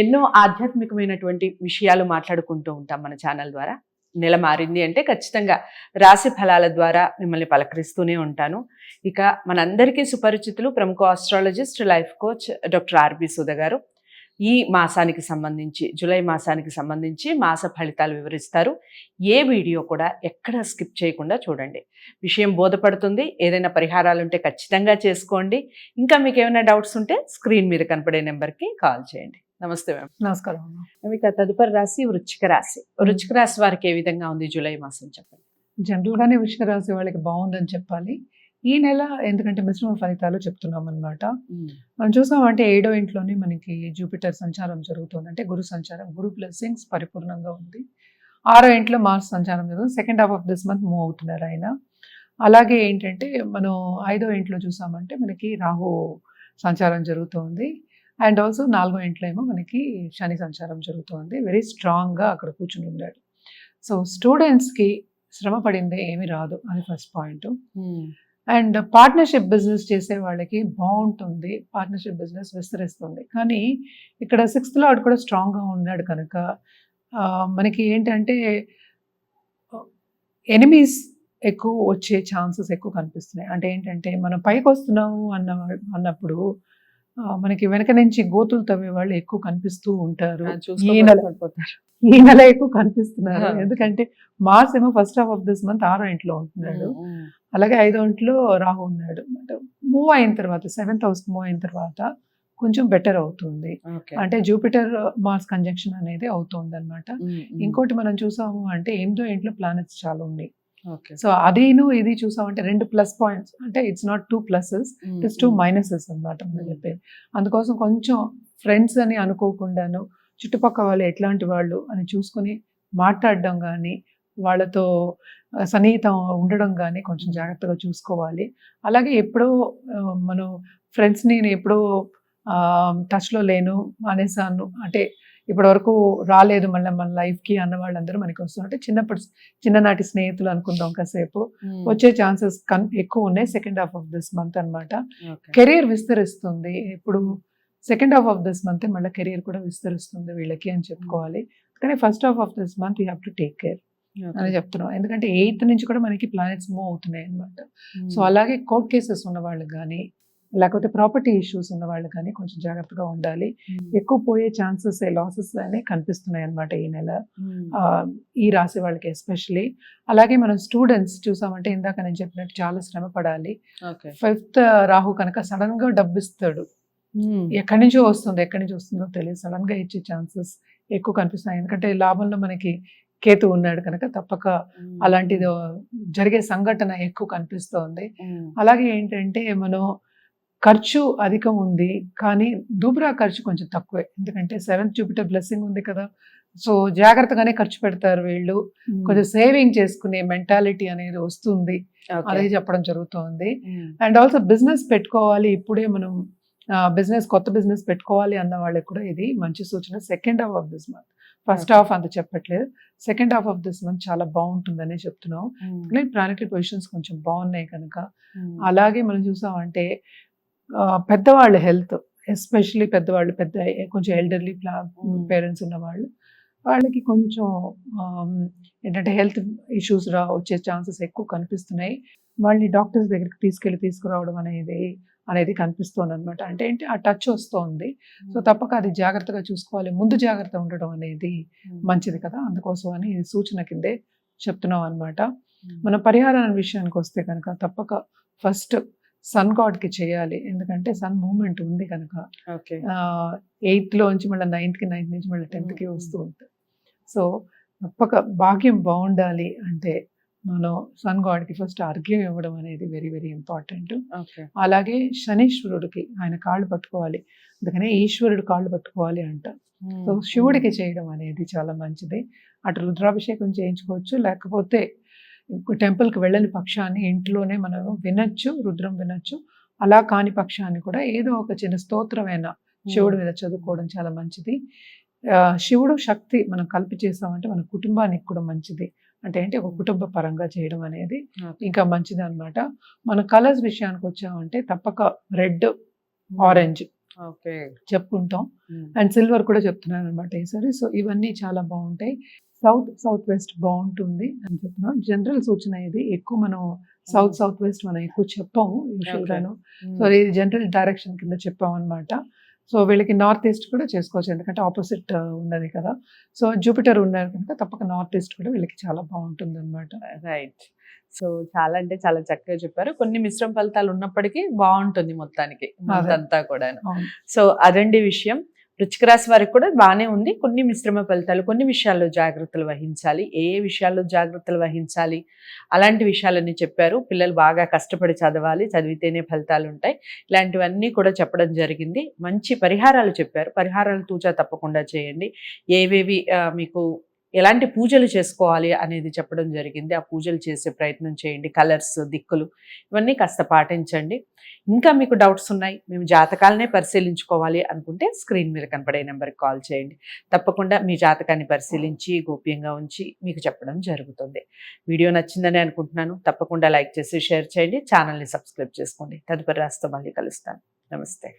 ఎన్నో ఆధ్యాత్మికమైనటువంటి విషయాలు మాట్లాడుకుంటూ ఉంటాం మన ఛానల్ ద్వారా. నెల మారింది అంటే ఖచ్చితంగా రాశి ఫలాల ద్వారా మిమ్మల్ని పలకరిస్తూనే ఉంటాను. ఇక మనందరికీ సుపరిచితులు ప్రముఖ astrologist, life coach doctor R B Sudha గారు ఈ మాసానికి సంబంధించి, జూలై మాసానికి సంబంధించి మాస ఫలితాలు వివరిస్తారు. ఏ వీడియో కూడా ఎక్కడ స్కిప్ చేయకుండా చూడండి. విషయం బోధపడుతుంది. ఏదైనా పరిహారాలు ఉంటే ఖచ్చితంగా చేసుకోండి. ఇంకా మీకు ఏమైనా డౌట్స్ ఉంటే స్క్రీన్ మీద కనపడే నెంబర్కి కాల్ చేయండి. నమస్తే మ్యామ్. నమస్కారం. ఇక తదుపరి రాశి వృశ్చిక రాశి. వృశ్చిక రాశి వారికి ఏ విధంగా ఉంది జూలై మాసం చెప్పండి. జనరల్ గానే వృశ్చిక రాశి వాళ్ళకి బాగుందని చెప్పాలి. ఈ నెల ఎందుకంటే మిశ్రమ ఫలితాలు చెప్తున్నాం అనమాట. మనం చూసామంటే 7వ ఇంట్లోనే మనకి జూపిటర్ సంచారం జరుగుతుంది, అంటే గురు సంచారం, గురు బ్లెస్సింగ్స్ పరిపూర్ణంగా ఉంది. 6వ ఇంట్లో మార్స్ సంచారం జరుగుతుంది. Second half of this month move అవుతున్నారు ఆయన. అలాగే ఏంటంటే మనం 5వ ఇంట్లో చూసామంటే మనకి రాహు సంచారం జరుగుతుంది. అండ్ ఆల్సో 4వ ఇంట్లో ఏమో మనకి శని సంచారం జరుగుతుంది. వెరీ స్ట్రాంగ్గా అక్కడ కూర్చుని ఉన్నాడు. సో స్టూడెంట్స్కి శ్రమ పడిందే ఏమీ రాదు, అది first point. And partnership business చేసే వాళ్ళకి బాగుంటుంది, పార్ట్నర్షిప్ బిజినెస్ విస్తరిస్తుంది. కానీ ఇక్కడ 6th లార్డ్ కూడా స్ట్రాంగ్గా ఉన్నాడు కనుక మనకి ఏంటంటే ఎనిమీస్ ఎక్కువ వచ్చే ఛాన్సెస్ ఎక్కువ కనిపిస్తున్నాయి. అంటే ఏంటంటే మనం పైకి వస్తున్నాము అన్నప్పుడు మనకి వెనక నుంచి గోతులు తవ్వే వాళ్ళు ఎక్కువ కనిపిస్తూ ఉంటారు. ఈ నెల ఎక్కువ కనిపిస్తున్నారు. ఎందుకంటే మార్స్ ఏమో first half of this month 6వ ఇంట్లో ఉంటున్నాడు. అలాగే 5వ ఇంట్లో రాహు ఉన్నాడు. మూవ్ అయిన తర్వాత 7th హౌస్ మూవ్ అయిన తర్వాత కొంచెం బెటర్ అవుతుంది. అంటే జూపిటర్ మార్స్ కంజంక్షన్ అనేది అవుతుంది అనమాట. ఇంకోటి మనం చూసాము అంటే 8వ ఇంట్లో ప్లానెట్స్ చాలా ఉన్నాయి. సో అదేను ఇది చూసామంటే 2 ప్లస్ పాయింట్స్, అంటే it's not 2 pluses, it's 2 minuses అనమాట మనం చెప్పేది. అందుకోసం కొంచెం ఫ్రెండ్స్ అని అనుకోకుండాను చుట్టుపక్కల వాళ్ళు ఎట్లాంటి వాళ్ళు అని చూసుకుని మాట్లాడడం కానీ, వాళ్ళతో సన్నిహితం ఉండడం కానీ కొంచెం జాగ్రత్తగా చూసుకోవాలి. అలాగే ఎప్పుడో మనం ఫ్రెండ్స్ని నేను ఎప్పుడో టచ్లో లేను అనేసాను, అంటే ఇప్పటి వరకు రాలేదు మళ్ళీ మన లైఫ్కి అన్న వాళ్ళందరూ మనకి వస్తున్నట్టే చిన్ననాటి స్నేహితులు అనుకుందాం కాసేపు. వచ్చే ఛాన్సెస్ ఎక్కువ ఉన్నాయి second half of this month అనమాట. కెరీర్ విస్తరిస్తుంది. ఇప్పుడు second half of this month మళ్ళీ కెరీర్ కూడా విస్తరిస్తుంది వీళ్ళకి అని చెప్పుకోవాలి. కానీ first half of this month you have to take care అని చెప్తున్నాం. ఎందుకంటే 8th నుంచి కూడా మనకి ప్లానెట్స్ మూవ్ అవుతున్నాయి అనమాట. సో అలాగే కోర్ట్ కేసెస్ ఉన్న వాళ్ళు కానీ, లేకపోతే ప్రాపర్టీ ఇష్యూస్ ఉన్న వాళ్ళు కానీ కొంచెం జాగ్రత్తగా ఉండాలి. ఎక్కువ పోయే ఛాన్సెస్, లాసెస్ అనే కనిపిస్తున్నాయి అనమాట ఈ నెల ఈ రాశి వాళ్ళకి ఎస్పెషలీ. అలాగే మనం స్టూడెంట్స్ చూసామంటే ఇందాక నేను చెప్పినట్టు చాలా శ్రమ పడాలి. 5th రాహు కనుక సడన్ గా డబ్బు ఇస్తాడు, ఎక్కడి నుంచో వస్తుందో తెలియదు, సడన్ గా ఇచ్చే ఛాన్సెస్ ఎక్కువ కనిపిస్తున్నాయి. ఎందుకంటే లాభంలో మనకి కేతు ఉన్నాడు కనుక తప్పక అలాంటిది జరిగే సంఘటన ఎక్కువ కనిపిస్తోంది. అలాగే ఏంటంటే మనం ఖర్చు అధికం ఉంది కానీ దూబరా ఖర్చు కొంచెం తక్కువే. ఎందుకంటే 7th జూపిటర్ బ్లెస్సింగ్ ఉంది కదా, సో జాగ్రత్తగానే ఖర్చు పెడతారు వీళ్ళు. కొంచెం సేవింగ్ చేసుకునే మెంటాలిటీ అనేది వస్తుంది, అదే చెప్పడం జరుగుతుంది. అండ్ ఆల్సో బిజినెస్ పెట్టుకోవాలి, ఇప్పుడే మనం కొత్త బిజినెస్ పెట్టుకోవాలి అన్న వాళ్ళకి కూడా ఇది మంచి సూచన. Second half of this month, first half అంత చెప్పట్లేదు, second half of this month చాలా బాగుంటుందనే చెప్తున్నాం. ప్లానెటరీ పొజిషన్స్ కొంచెం బాగున్నాయి కనుక. అలాగే మనం చూసామంటే పెద్దవాళ్ళ హెల్త్, ఎస్పెషల్లీ పెద్దవాళ్ళు, కొంచెం ఎల్డర్లీ పేరెంట్స్ ఉన్న వాళ్ళకి కొంచెం ఏంటంటే హెల్త్ ఇష్యూస్ వచ్చే ఛాన్సెస్ ఎక్కువ కనిపిస్తున్నాయి. వాళ్ళని డాక్టర్స్ దగ్గరికి తీసుకురావడం అనేది కనిపిస్తుంది అనమాట. అంటే ఏంటి ఆ టచ్ వస్తుంది. సో తప్పక అది జాగ్రత్తగా చూసుకోవాలి. ముందు జాగ్రత్త ఉండడం అనేది మంచిది కదా, అందుకోసం అని సూచన కిందే చెప్తున్నాం అనమాట. మన పరిహారాల విషయానికి వస్తే కనుక తప్పక ఫస్ట్ సన్ గాడ్కి చేయాలి. ఎందుకంటే సన్ మూవ్మెంట్ ఉంది కనుక 8th లోంచి మళ్ళీ 9th నుంచి మళ్ళీ 10th వస్తూ ఉంటుంది. సో తప్పక భాగ్యం బాగుండాలి అంటే మనం సన్ గాడ్కి ఫస్ట్ అర్ఘ్యం ఇవ్వడం అనేది వెరీ వెరీ ఇంపార్టెంట్. అలాగే శనీశ్వరుడికి ఆయన కాళ్ళు పట్టుకోవాలి, అందుకనే ఈశ్వరుడు కాళ్ళు పట్టుకోవాలి అంట. సో శివుడికి చేయడం అనేది చాలా మంచిది. అటు రుద్రాభిషేకం చేయించుకోవచ్చు, లేకపోతే టెంపుల్కి వెళ్ళని పక్షాన్ని ఇంట్లోనే మనం వినొచ్చు, రుద్రం వినొచ్చు. అలా కాని పక్షాన్ని కూడా ఏదో ఒక చిన్న స్తోత్రమైన శివుడి మీద చదువుకోవడం చాలా మంచిది. శివుడు శక్తి మనం కలిపి చేసామంటే మన కుటుంబానికి కూడా మంచిది. అంటే ఏంటి ఒక కుటుంబ పరంగా చేయడం అనేది ఇంకా మంచిది అనమాట. మన కలర్స్ విషయానికి వచ్చామంటే తప్పక రెడ్, ఆరెంజ్ ఓకే. చెప్పుకుంటాం. అండ్ సిల్వర్ కూడా చెప్తున్నాను అనమాట ఈసారి. సో ఇవన్నీ చాలా బాగుంటాయి. సౌత్ వెస్ట్ బాగుంటుంది అని చెప్తున్నాం. జనరల్ సూచన ఇది. ఎక్కువ మనం సౌత్ వెస్ట్ మనం ఎక్కువ చెప్పాము యూజువల్ గాను. సో ఇది జనరల్ డైరెక్షన్ కింద చెప్పాం అనమాట. సో వీళ్ళకి నార్త్ ఈస్ట్ కూడా చేసుకోవచ్చు, ఎందుకంటే ఆపోజిట్ ఉన్నది కదా. సో జూపిటర్ ఉన్నారు కనుక తప్పక నార్త్ ఈస్ట్ కూడా వీళ్ళకి చాలా బాగుంటుంది అనమాట. రైట్. సో చాలా అంటే చాలా చక్కగా చెప్పారు. కొన్ని మిశ్రమ ఫలితాలు ఉన్నప్పటికీ బాగుంటుంది మొత్తానికి అంతా కూడా. అవును. సో అదండి విషయం. వృశ్చిక రాశి వారికి కూడా బాగానే ఉంది. కొన్ని మిశ్రమ ఫలితాలు, కొన్ని విషయాల్లో జాగ్రత్తలు వహించాలి. ఏ విషయాల్లో జాగ్రత్తలు వహించాలి అలాంటి విషయాలన్నీ చెప్పారు. పిల్లలు బాగా కష్టపడి చదవాలి, చదివితేనే ఫలితాలు ఉంటాయి. ఇలాంటివన్నీ కూడా చెప్పడం జరిగింది. మంచి పరిహారాలు చెప్పారు. పరిహారాలు తూచా తప్పకుండా చేయండి. ఏవేవి మీకు ఎలాంటి పూజలు చేసుకోవాలి అనేది చెప్పడం జరిగింది. ఆ పూజలు చేసే ప్రయత్నం చేయండి. కలర్స్, దిక్కులు ఇవన్నీ కాస్త పాటించండి. ఇంకా మీకు డౌట్స్ ఉన్నాయి, మేము జాతకాలనే పరిశీలించుకోవాలి అనుకుంటే స్క్రీన్ మీద కనపడే నెంబర్కి కాల్ చేయండి. తప్పకుండా మీ జాతకాన్ని పరిశీలించి గోప్యంగా ఉంచి మీకు చెప్పడం జరుగుతుంది. వీడియో నచ్చిందని అనుకుంటున్నాను. తప్పకుండా లైక్ చేసి షేర్ చేయండి. ఛానల్ని సబ్స్క్రైబ్ చేసుకోండి. తదుపరి రాశితో మళ్ళీ కలుస్తాను. నమస్తే.